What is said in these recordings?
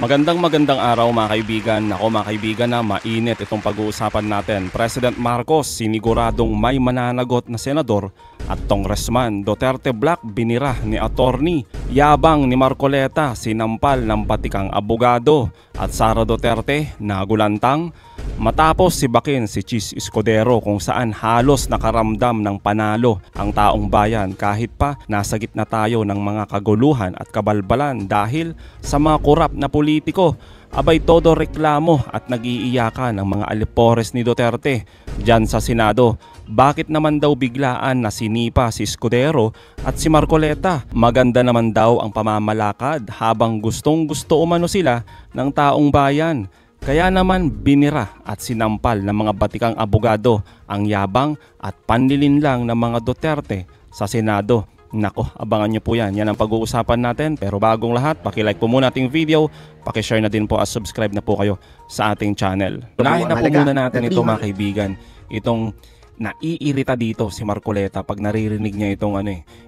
Magandang araw mga kaibigan. Ako mga kaibigan na mainit itong pag-uusapan natin. President Marcos siniguradong may mananagot na senador at Congressman. Duterte Black binira ni attorney. Yabang ni Marcoleta sinampal ng batikang abogado. At Sara Duterte nagulantang matapos sibakin si Chis Escudero kung saan halos nakaramdam ng panalo ang taong bayan kahit pa nasa gitna tayo ng mga kaguluhan at kabalbalan dahil sa mga korap na politiko. Abay todo reklamo at nag-iiyakan ng mga alipores ni Duterte dyan sa Senado. Bakit naman daw biglaan na sinipa si Escudero at si Marcoleta? Maganda naman daw ang pamamalakad habang gustong-gusto umano sila ng taong bayan. Kaya naman binira at sinampal ng mga batikang abogado ang yabang at panlilinlang ng mga Duterte sa Senado. Nako, abangan nyo po yan. Yan ang pag-uusapan natin. Pero bagong lahat, pakilike po muna ating video, pakishare na din po at subscribe na po kayo sa ating channel. Unahin na po muna natin ito mga kaibigan. Itong naiirita dito si Marcoleta pag naririnig niya itong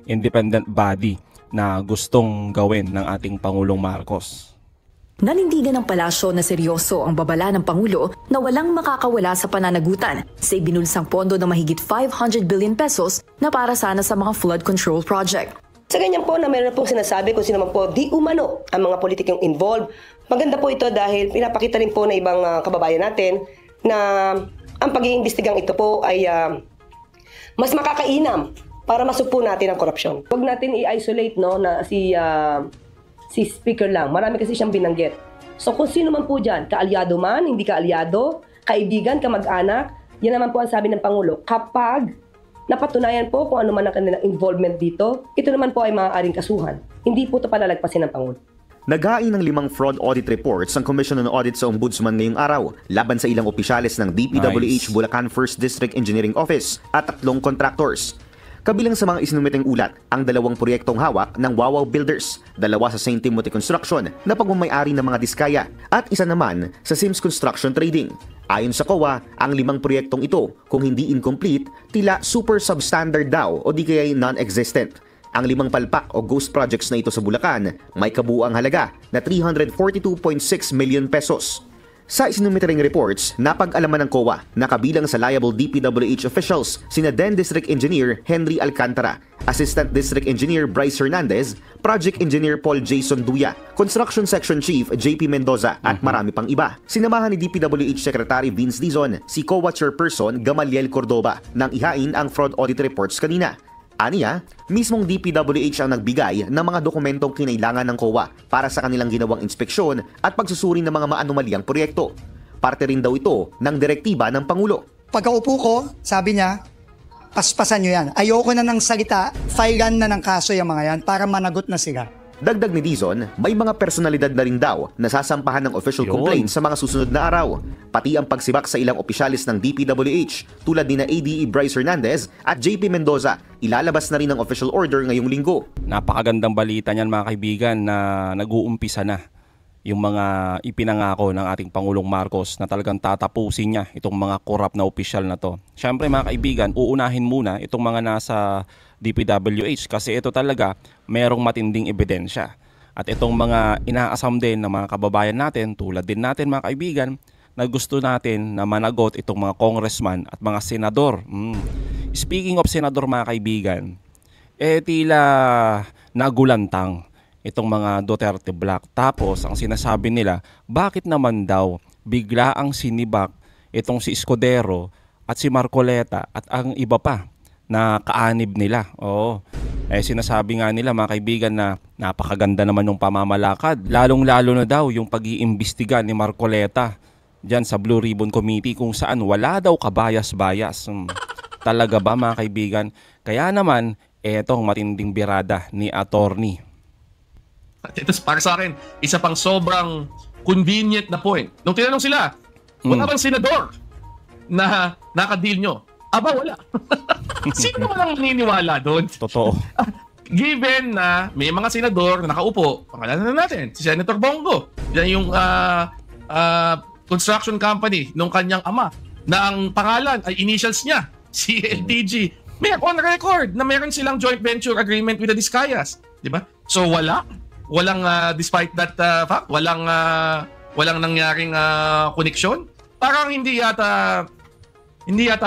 independent body na gustong gawin ng ating Pangulong Marcos. Nanindigan ng palasyo na seryoso ang babala ng Pangulo na walang makakawala sa pananagutan sa ibinulsang pondo ng mahigit 500 billion pesos na para sana sa mga flood control project. Sa ganyan po na meron pong sinasabi kung sino man po di umano ang mga politikong involved. Maganda po ito dahil pinapakita rin po na ibang kababayan natin na ang pag-iimbestigang ito po ay mas makakainam para masupo natin ang korupsyon. Huwag natin i-isolate na si speaker lang. Marami kasi siyang binanggit. So kung sino man po dyan, kaalyado man, hindi kaalyado, kaibigan, kamag-anak, yan naman po ang sabi ng Pangulo. Kapag napatunayan po kung ano man ang kanilang involvement dito, ito naman po ay maaaring kasuhan. Hindi po ito palalagpasin ng Pangulo. Naghain ng 5 fraud audit reports ang Commission on Audit sa Ombudsman ngayong araw laban sa ilang opisyales ng DPWH Bulacan 1st District Engineering Office at 3 contractors. Kabilang sa mga isinumiteng ulat ang 2 proyektong hawak ng Wawaw Builders, 2 sa St. Timothy Construction na pagmamayari ng mga diskaya at isa naman sa Sims Construction Trading. Ayon sa COA, ang 5 proyektong ito, kung hindi incomplete, tila super substandard daw o di kaya non-existent. Ang 5 palpak o ghost projects na ito sa Bulacan may kabuuang halaga na 342.6 million pesos. Sa isinumitering reports, napag-alaman ng COA na kabilang sa liable DPWH officials sina then District Engineer Henry Alcantara, Assistant District Engineer Bryce Hernandez, Project Engineer Paul Jason Duya, Construction Section Chief JP Mendoza at marami pang iba. Sinamahan ni DPWH Secretary Vince Dizon si COA Chairperson Gamaliel Cordoba nang ihain ang fraud audit reports kanina. Aniya, mismong DPWH ang nagbigay ng mga dokumentong kinailangan ng COA para sa kanilang ginawang inspeksyon at pagsusuri ng mga maanomaliang proyekto. Parte rin daw ito ng direktiba ng Pangulo. Pagkaupo ko, sabi niya, paspasan nyo yan. Ayoko na ng salita, filean na ng kaso yung mga yan para managot na sila. Dagdag ni Dizon, may mga personalidad na rin daw na sasampahan ng official complaint sa mga susunod na araw. Pati ang pagsibak sa ilang opisyalis ng DPWH tulad ni na ADE Bryce Hernandez at JP Mendoza, ilalabas na rin ang official order ngayong linggo. Napakagandang balita niyan mga kaibigan na nag-uumpisa na yung mga ipinangako ng ating Pangulong Marcos na talagang tatapusin niya itong mga korap na opisyal na to. Siyempre mga kaibigan, uunahin muna itong mga nasa DPWH kasi ito talaga merong matinding ebidensya. At itong mga inaasam din ng mga kababayan natin, tulad din natin mga kaibigan, na gusto natin na managot itong mga congressman at mga senador. Speaking of senador mga kaibigan, tila nagulantang itong mga Duterte Black. Tapos ang sinasabi nila, bakit naman daw bigla ang sinibak itong si Escudero at si Marcoleta at ang iba pa na kaanib nila. Sinasabi nga nila mga kaibigan na napakaganda naman yung pamamalakad. Lalong-lalo na daw yung pag-iimbestiga ni Marcoleta dyan sa Blue Ribbon Committee kung saan wala daw kabayas-bayas. Talaga ba mga kaibigan? Kaya naman, etong matinding birada ni attorney. At ito para sa akin, isa pang sobrang convenient na point. Nung tinanong sila, wala bang senador na nakadeal nyo? Aba, wala. Sino naman ang naniniwala doon? Totoo. Given na may mga senador na nakaupo, pangalanan na natin, si Senator Bongo, yan yung construction company nung kanyang ama, na ang pangalan ay initials niya, si LTG. May on record na meron silang joint venture agreement with the Discayas. Di ba? So wala walang despite that fact, walang nangyaring koneksyon. Parang hindi yata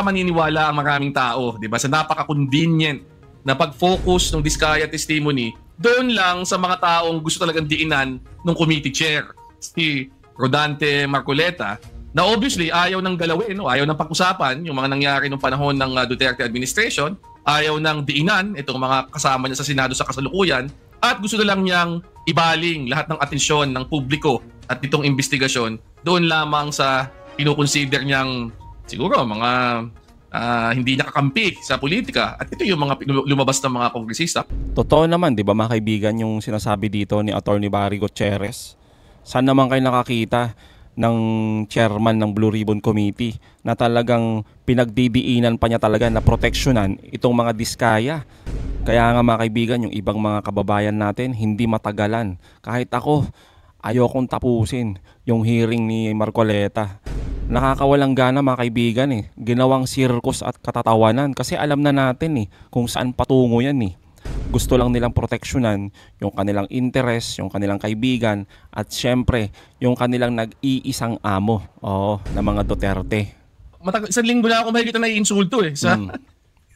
maniniwala ang maraming tao, 'di ba? Sa napaka-convenient na pag-focus ng Diskaya testimony doon lang sa mga taong gusto talagang diinan ng committee chair, si Rodante Marcoleta, na obviously ayaw ng galawin, no? Ayaw ng pag-usapan yung mga nangyari nung panahon ng Duterte administration, ayaw ng diinan itong mga kasama niya sa Senado sa kasalukuyan, at gusto na lang niyang ibaling lahat ng atensyon ng publiko at itong investigasyon doon lamang sa kinukonsider niyang siguro mga hindi nakakampi sa politika, at ito yung mga lumabas ng mga kongresista. Totoo naman, di ba mga kaibigan, yung sinasabi dito ni Atty. Barry Gutierrez? Saan naman kayo nakakita ng chairman ng Blue Ribbon Committee na talagang pinagdidiinan pa niya talaga na proteksyonan itong mga Diskaya? Kaya nga mga kaibigan, yung ibang mga kababayan natin, hindi matagalan. Kahit ako, ayokong tapusin yung hearing ni Marcoleta. Nakakawalang gana mga kaibigan eh. Ginawang circus at katatawanan kasi alam na natin eh kung saan patungo yan eh. Gusto lang nilang proteksyonan yung kanilang interes, yung kanilang kaibigan, at syempre yung kanilang nag-iisang amo na mga Duterte. Isang linggo na ako makikita na i-insulto sa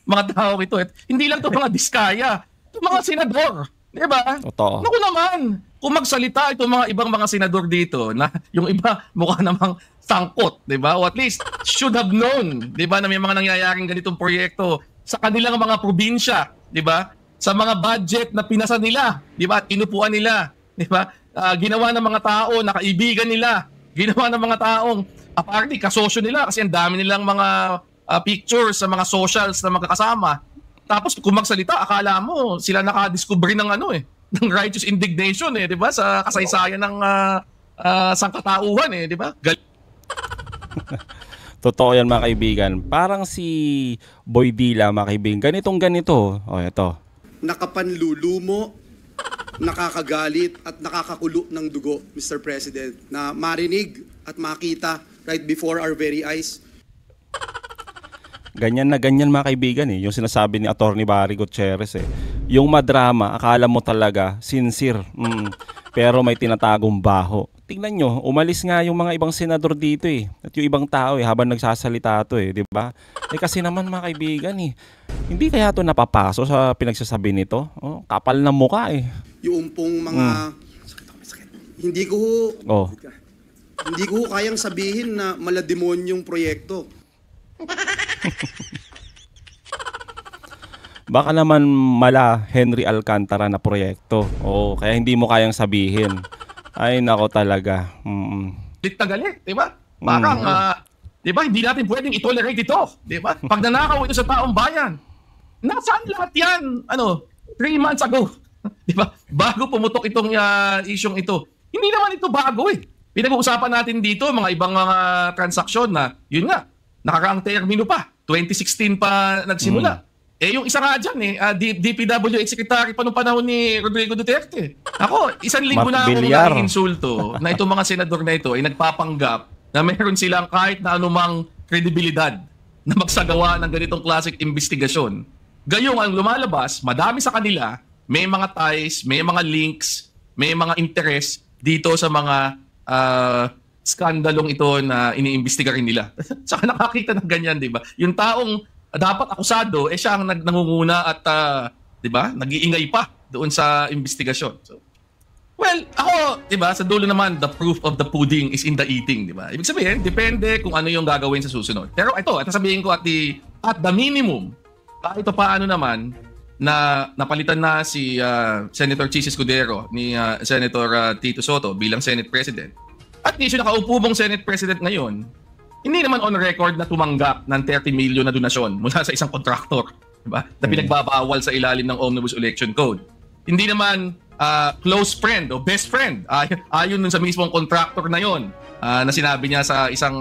mga tao ito. Hindi lang to mga Diskaya, itong mga senador. Diba? Totoo. Naku naman, kung magsalita itong mga ibang mga senador dito na yung iba mukha namang sangkot, diba? O at least should have known, diba, na may mga nangyayaring ganitong proyekto sa kanilang mga probinsya, diba? Sa mga budget na pinasa nila, diba? At inupuan nila, diba? Ginawa ng mga tao na kaibigan nila, ginawa ng mga taong aparte kasosyo nila kasi ang dami nilang mga pictures sa mga socials na magkakasama. Tapos kung magsalita, akala mo sila nakadiscover ng ng righteous indignation 'di ba? Sa kasaysayan ng sangkatauhan 'di ba? Totoo 'yan mga kaibigan. Parang si Boy Dila mga kaibigan, ganito. Ito. Nakapanlulumo, nakakagalit at nakakakulo ng dugo, Mr. President, na marinig at makita right before our very eyes. Ganyan mga kaibigan yung sinasabi ni Atty. Barry Gutierrez Yung madrama, akala mo talaga sincere, pero may tinatagong baho. Tingnan nyo, umalis nga yung mga ibang senador dito at yung ibang tao habang nagsasalita to di ba? Kasi naman mga kaibigan hindi kaya to napapaso sa pinagsasabi nito? Kapal ng mukha Yung pong mga hindi ko kayang sabihin na malademonyong proyekto. Baka naman mala Henry Alcantara na proyekto. Kaya hindi mo kayang sabihin. Ay nako talaga. Galit na galit, di ba? Parang, di ba, hindi natin pwedeng i-tolerate ito. Di ba? Pag nanakaw ito sa taong bayan, nasaan lahat yan? 3 months ago. Di ba? Bago pumutok itong isyong ito. Hindi naman ito bago Pinag-uusapan natin dito mga ibang mga transaksyon na, yun nga, nakaraang termino pa. 2016 pa nagsimula. Yung isa nga dyan DPWH Secretary pa nung panahon ni Rodrigo Duterte. Ako, isang linggo na ako nag-insulto na itong mga senador na ito ay nagpapanggap na meron silang kahit na anumang kredibilidad na magsagawa ng ganitong klaseng investigasyon. Gayong ang lumalabas, madami sa kanila, may mga ties, may mga links, may mga interest dito sa mga skandalong ito na iniimbestiga rin nila. Saka nakakita ng ganyan, di ba? Yung taong dapat akusado, siya ang nangunguna at, di ba, nag-iingay pa doon sa investigasyon. So, well, ako, di ba, sa dulo naman, the proof of the pudding is in the eating, di ba? Ibig sabihin, depende kung ano yung gagawin sa susunod. Pero ito, sabihin ko at the minimum, kahit paano naman, na napalitan na si Senator Chis Escudero ni Senator Tito Soto bilang Senate President. At least yung nakaupo mong Senate President ngayon, hindi naman on record na tumanggap ng 30 million na donasyon mula sa isang contractor, diba? Na pinagbabawal sa ilalim ng Omnibus Election Code. Hindi naman close friend o best friend ayon nun sa mismong contractor na yon na sinabi niya sa isang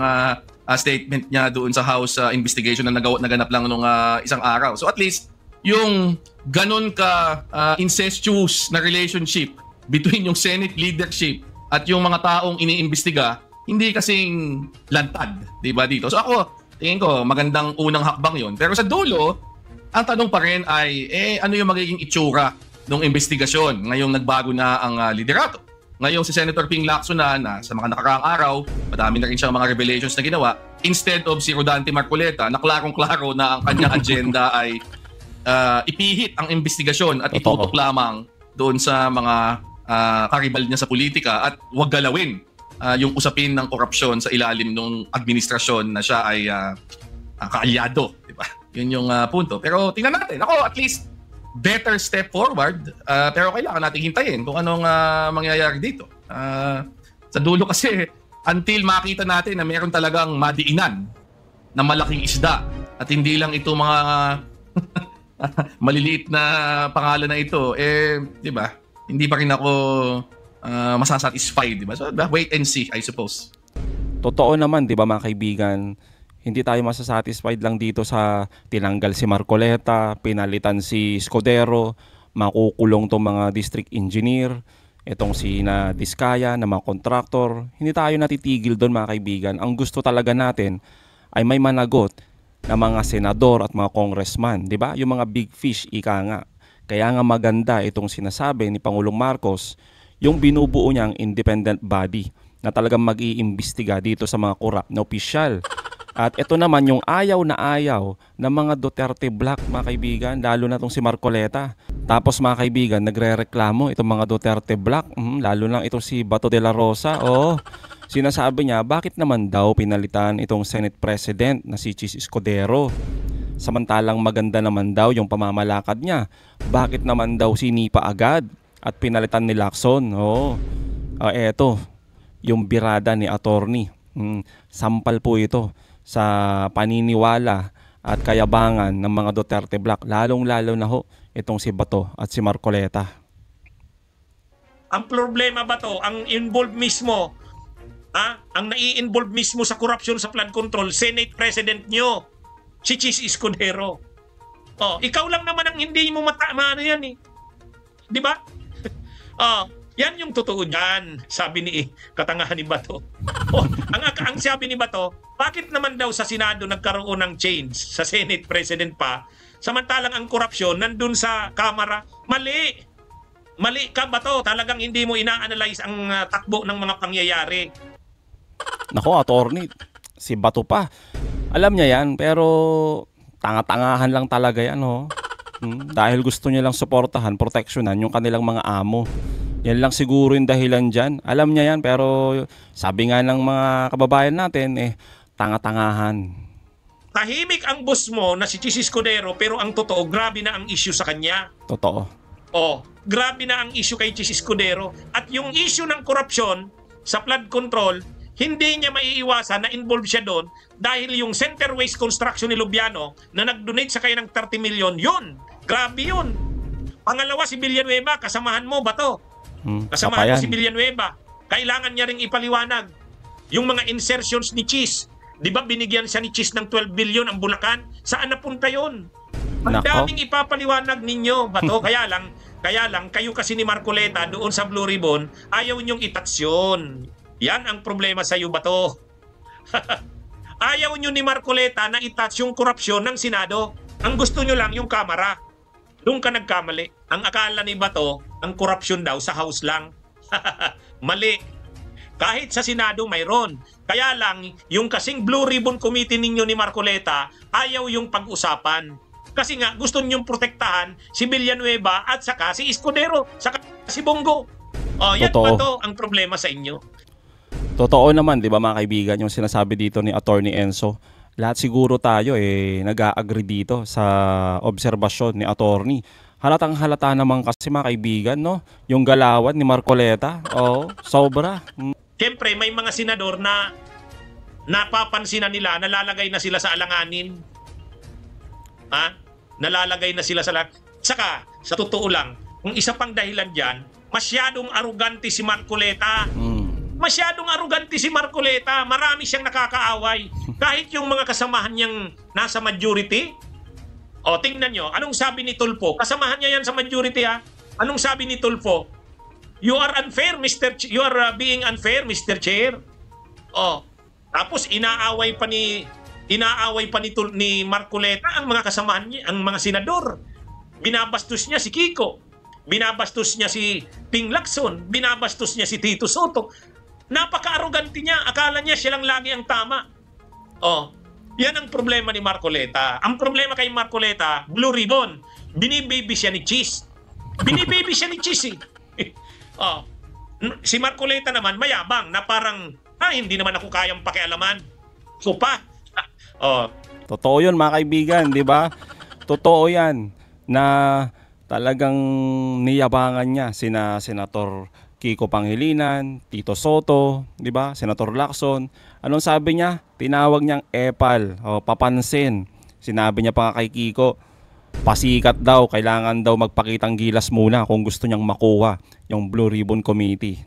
statement niya doon sa House investigation na naganap lang nung isang araw. So at least yung ganun ka incestuous na relationship between yung Senate leadership at yung mga taong iniimbestiga, hindi kasing lantad, di ba dito? So ako, tingin ko, magandang unang hakbang yon. Pero sa dulo, ang tanong pa rin ay, ano yung magiging itsura ng investigasyon. Ngayong nagbago na ang liderato. Ngayong si Senator Ping Lacson na sa mga nakaraang araw, madami na rin siyang mga revelations na ginawa, instead of si Rodante Marcoleta na klarong-klaro na ang kanyang agenda ay ipihit ang investigasyon at itutok lamang doon sa mga karibal niya sa politika at wag galawin yung usapin ng korupsyon sa ilalim ng administrasyon na siya ay kaalyado, di ba? Yun yung punto. Pero tingnan natin. Ako, at least better step forward. Pero kailangan natin hintayin kung anong mangyayari dito. Sa dulo kasi, until makita natin na meron talagang madiinan na malaking isda at hindi lang ito mga maliliit na pangalan na ito, di ba? Hindi pa rin ako masasatisfied, di ba? So, wait and see, I suppose. Totoo naman, di ba mga kaibigan, hindi tayo masasatisfied lang dito sa tinanggal si Marcoleta, pinalitan si Escudero, makukulong tong mga district engineer, itong si na Diskaya, na mga contractor. Hindi tayo natitigil doon mga kaibigan. Ang gusto talaga natin ay may managot na mga senador at mga congressman, di ba? Yung mga big fish, ika nga. Kaya nga maganda itong sinasabi ni Pangulong Marcos, yung binubuo niyang independent body na talagang mag-iimbestiga dito sa mga korap na opisyal. At ito naman yung ayaw na ayaw ng mga Duterte Black, mga kaibigan, lalo na itong si Marcoleta. Tapos mga kaibigan, nagre-reklamo itong mga Duterte Black, lalo na itong si Bato de la Rosa. Sinasabi niya, bakit naman daw pinalitan itong Senate President na si Chis Escudero? Samantalang maganda naman daw yung pamamalakad niya. Bakit naman daw sinipa agad at pinalitan ni Lacson? Eto, yung birada ni attorney. Sampal po ito sa paniniwala at kayabangan ng mga Duterte Black, lalong-lalo na ho itong si Bato at si Marcoleta. Ang problema ba to, ang involved mismo, ang nai-involve mismo sa corruption sa flood control, Senate President nyo, si Chis Escudero. Ikaw lang naman ang hindi mo ano yan eh. Di ba? Yan yung totoo dyan, sabi ni katangahan ni Bato. Ang sabi ni Bato, bakit naman daw sa Senado nagkaroon ng change sa Senate President pa, samantalang ang korupsyon nandun sa Kamara? Mali! Mali ka, Bato. Talagang hindi mo ina-analyze ang takbo ng mga pangyayari. Nako, attorney, si Bato pa. Alam niya yan, pero tanga-tangahan lang talaga yan. Dahil gusto niya lang suportahan, proteksyonan yung kanilang mga amo. Yan lang siguro yung dahilan dyan. Alam niya yan, pero sabi nga ng mga kababayan natin, tanga-tangahan. Tahimik ang boss mo na si Chis Escudero, pero ang totoo, grabe na ang issue sa kanya. Totoo. Grabe na ang issue kay Chis Escudero. At yung issue ng korupsyon sa flood control, hindi niya maiiwasan na involved siya doon dahil yung Center Waste Construction ni Lubiano na nag-donate sa kanya ng 30 million, yun. Grabe yun. Pangalawa, si Villanueva, kasamahan mo ba to? Kasamahan mo si Villanueva. Kailangan niya ring ipaliwanag yung mga insertions ni Chis. Di ba binigyan siya ni Chis ng 12 billion ang Bulacan? Saan napunta yun? Ang daming ipapaliwanag ninyo, Bato. Kaya lang, kayo kasi ni Marcoleta doon sa Blue Ribbon, ayaw niyong itouch yun. Yan ang problema sa iyo, Bato. Ayaw niyo ni Marcoleta na itouch yung korupsyon ng Senado. Ang gusto niyo lang yung Kamara. Doon ka nagkamali. Ang akala ni Bato, ang korupsyon daw sa House lang. Mali. Kahit sa Senado mayroon. Kaya lang, yung kasing Blue Ribbon Committee ninyo ni Marcoleta, ayaw yung pag-usapan. Kasi nga, gusto niyong protektahan si Villanueva at saka si Escudero, saka si Bongo. Yan ba to ang problema sa inyo? Totoo naman, di ba mga kaibigan, yung sinasabi dito ni Attorney Enzo. Lahat siguro tayo nag-a-agree dito sa obserbasyon ni Attorney. Halatang halata naman kasi mga kaibigan, no? Yung galawan ni Marcoleta, sobra. Siyempre, may mga senador na napapansin na nila, nalalagay na sila sa alanganin. Nalalagay na sila sa Saka, sa totoo lang, kung isa pang dahilan dyan, masyadong arugante si Marcoleta. Masyadong arugante si Marcoleta. Marami siyang nakakaaway. Kahit yung mga kasamahan niyang nasa majority. Tingnan nyo. Anong sabi ni Tulfo? Kasamahan niya yan sa majority, ha? Anong sabi ni Tulfo? You are unfair, You are being unfair, Mr. Chair. Tapos inaaway pa ni Marcoleta ang mga kasamahan niya, ang mga senador. Binabastos niya si Kiko. binabastos niya si Ping Lacson, binabastos niya si Tito Soto. Napaka-arrogante niya. Akala niya siya lang lagi ang tama. Oh, yan ang problema ni Marcoleta. Ang problema kay Marcoleta, Blue Ribbon. Binibaby siya ni Cheese. Binibaby siya ni Cheese eh. Oh, si Marcoleta naman mayabang na parang, hindi naman ako kayang pakialaman. So pa. Oh. Totoo yun mga kaibigan, di ba? Totoo yan na talagang niyabangan niya sina Senator Kiko Pangilinan, Tito Soto, di ba? Senator Lacson. Anong sabi niya? Tinawag niyang epal, papansin. Sinabi niya pa nga kay Kiko, pasikat daw, kailangan daw magpakitang gilas muna kung gusto niyang makuha yung Blue Ribbon Committee.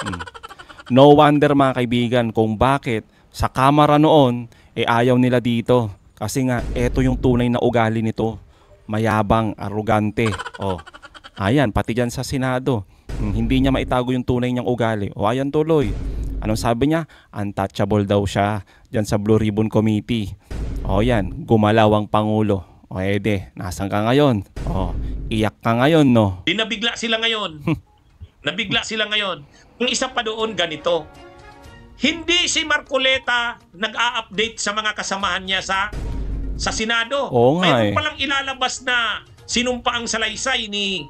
No wonder mga kaibigan kung bakit sa Kamara noon ayaw nila dito. Kasi nga, eto yung tunay na ugali nito. Mayabang, arrogante. Ayan, pati dyan sa Senado. Hindi niya maitago yung tunay niyang ugali. Ayan tuloy. Anong sabi niya? Untouchable daw siya dyan sa Blue Ribbon Committee. Yan, gumalaw ang Pangulo. Ede, nasan ka ngayon? Iyak ka ngayon, no? Nabigla sila ngayon. Nabigla sila ngayon. Yung isa pa doon, ganito. Hindi si Marcoleta nag-a-update sa mga kasamahan niya sa Senado. Mayroon palang ilalabas na sinumpa ang salaysay ni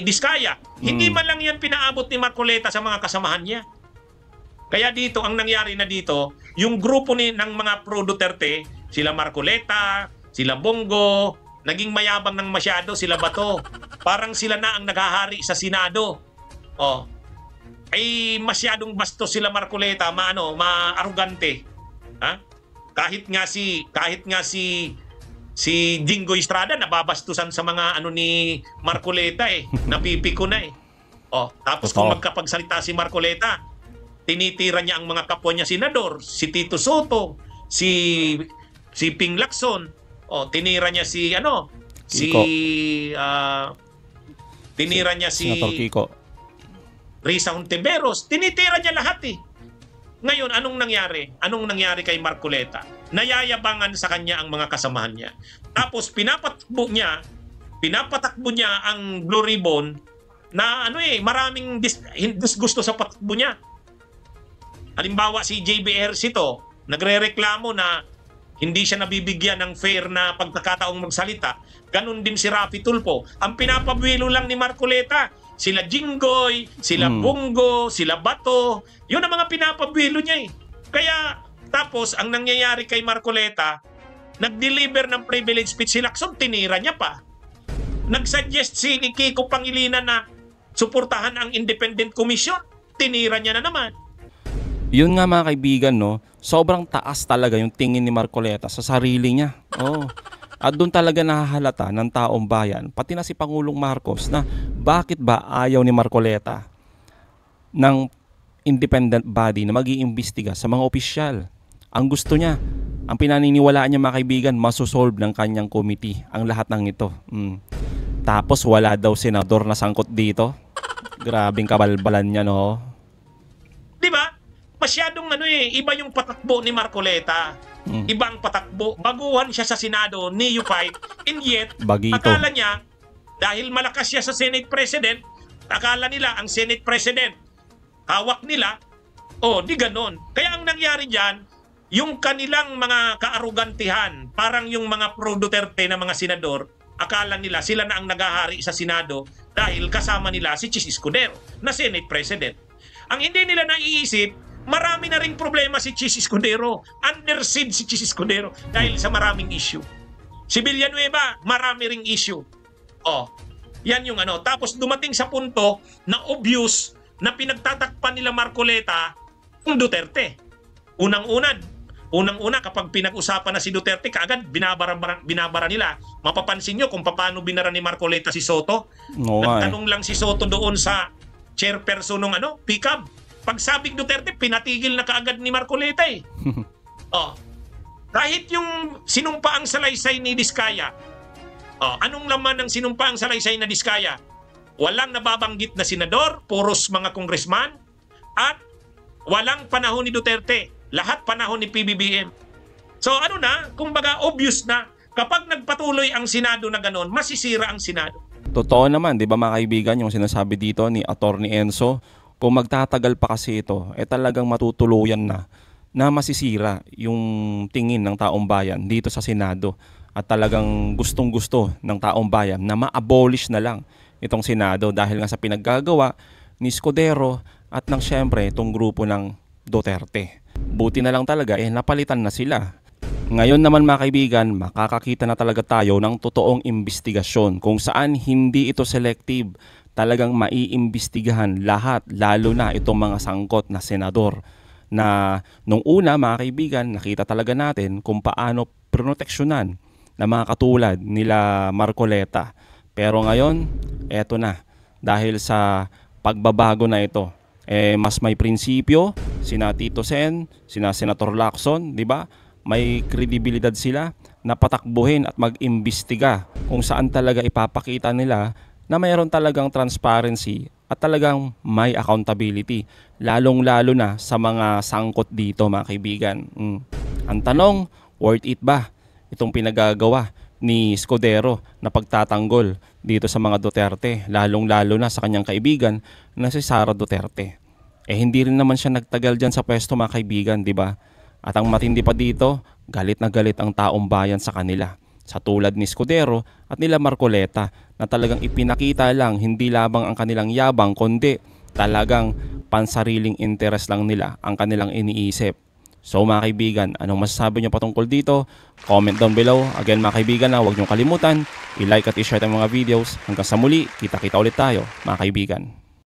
Diskaya. Hindi man lang yan pinaabot ni Marcoleta sa mga kasamahan niya. Kaya dito, ang nangyari na dito, yung grupo ng mga pro-Duterte, sila Marcoleta, sila Bongo, naging mayabang ng masyado, sila Bato. Parang sila na ang naghahari sa Senado. Ay masyadong bastos sila Marcoleta, ma-arrogante. Kahit nga si Jingo Estrada nababastusan sa mga ni Marcoleta napipiko na tapos kung magkapagsalita si Marcoleta, tinitira niya ang mga kapwa niya senador, si Tito Soto, si Ping Lacson, tinira niya si tinira niya si Senator Kiko Risa Hontiveros, tinitira niya lahat Ngayon, anong nangyari? Anong nangyari kay Marcoleta? Nayayabangan sa kanya ang mga kasamahan niya. Tapos pinapatakbo niya ang Blue Ribbon na maraming disgusto sa patakbo niya. Halimbawa si JB Ercito, nagrereklamo na hindi siya nabibigyan ng fair na pagkakataong magsalita. Ganon din si Rafi Tulfo. Ang pinapabwilo lang ni Marcoleta, sila Jinggoy, sila Bongo, sila Bato. Yun ang mga pinapabwilo niya Kaya, tapos, ang nangyayari kay Marcoleta, nag-deliver ng privilege speech si Lacson, tinira niya pa. Nag-suggest si Kiko Pangilinan na suportahan ang independent commission, tinira niya na naman. Yun nga mga kaibigan, no? Sobrang taas talaga yung tingin ni Marcoleta sa sarili niya. At doon talaga nahahalata ng taong bayan, pati na si Pangulong Marcos, na bakit ba ayaw ni Marcoleta ng independent body na mag-iimbestiga sa mga opisyal. Ang gusto niya, ang pinaniniwalaan niya mga kaibigan, masusolve ng kanyang committee ang lahat ng ito. Tapos wala daw senador na sangkot dito. Grabing kabalbalan niya, no? Di ba? Masyadong iba yung patakbo ni Marcoleta. Ibang patakbo. Baguhan siya sa Senado, neophyte, and yet, Bagito. Akala niya, dahil malakas siya sa Senate President, akala nila ang Senate President, hawak nila, di ganon. Kaya ang nangyari dyan, yung kanilang mga kaarugantihan, parang yung mga pro-Duterte na mga senador, akala nila sila na ang naghahari sa Senado dahil kasama nila si Chis Escudero na Senate President. Ang hindi nila naiisip, marami na ring problema si Chis Escudero. Under siege si Chis Escudero dahil sa maraming issue. Si Villanueva, marami ring issue. Yan yung Tapos dumating sa punto na obvious na pinagtatakpan nila Marcoleta ang Duterte. Unang-una kapag pinag-usapan na si Duterte, kaagad binabara nila. Mapapansin nyo kung paano binara ni Marcoleta si Soto. Nagtanong lang si Soto doon sa chairperson ng PICAB. Pag sabing Duterte, pinatigil na kaagad ni Marcoleta Kahit yung sinumpaang salaysay ni Diskaya, anong laman ng sinumpaang salaysay na Diskaya? Walang nababanggit na senador, puros mga congressman, at walang panahon ni Duterte. Lahat panahon ni PBBM. So kumbaga obvious na kapag nagpatuloy ang Senado na ganon, masisira ang Senado. Totoo naman, 'di ba mga kaibigan, yung sinasabi dito ni Attorney Enzo, kung magtatagal pa kasi ito, talagang matutuluyan na masisira yung tingin ng taong bayan dito sa Senado. At talagang gustong-gusto ng taong bayan na ma-abolish na lang itong Senado dahil nga sa pinaggagawa ni Escudero at ng syempre itong grupo ng Duterte. Buti na lang talaga napalitan na sila. Ngayon naman mga kaibigan, makakakita na talaga tayo ng totoong investigasyon kung saan hindi ito selective. Talagang maiimbestigahan lahat, lalo na itong mga sangkot na senador na nung una mga kaibigan, nakita talaga natin kung paano proteksyonan na mga katulad nila Marcoleta. Pero ngayon, eto na. Dahil sa pagbabago na ito, mas may prinsipyo, sina Tito Sen, sina Senator Lacson, di ba? May kredibilidad sila na patakbuhin at mag-imbestiga kung saan talaga ipapakita nila na mayroon talagang transparency at talagang may accountability. Lalong-lalo na sa mga sangkot dito mga kaibigan. Ang tanong, worth it ba itong pinagagawa ni Escudero na pagtatanggol dito sa mga Duterte, lalong-lalo na sa kanyang kaibigan na si Sara Duterte? Hindi rin naman siya nagtagal dyan sa pwesto mga kaibigan, di ba? At ang matindi pa dito, galit na galit ang taong bayan sa kanila. Sa tulad ni Escudero at nila Marcoleta na talagang ipinakita lang hindi labang ang kanilang yabang kundi talagang pansariling interes lang nila ang kanilang iniisip. So mga kaibigan, anong masasabi nyo patungkol dito? Comment down below. Again mga kaibigan, huwag nyo kalimutan i-like at i-share ang mga videos. Hanggang sa muli, kita-kita ulit tayo mga kaibigan.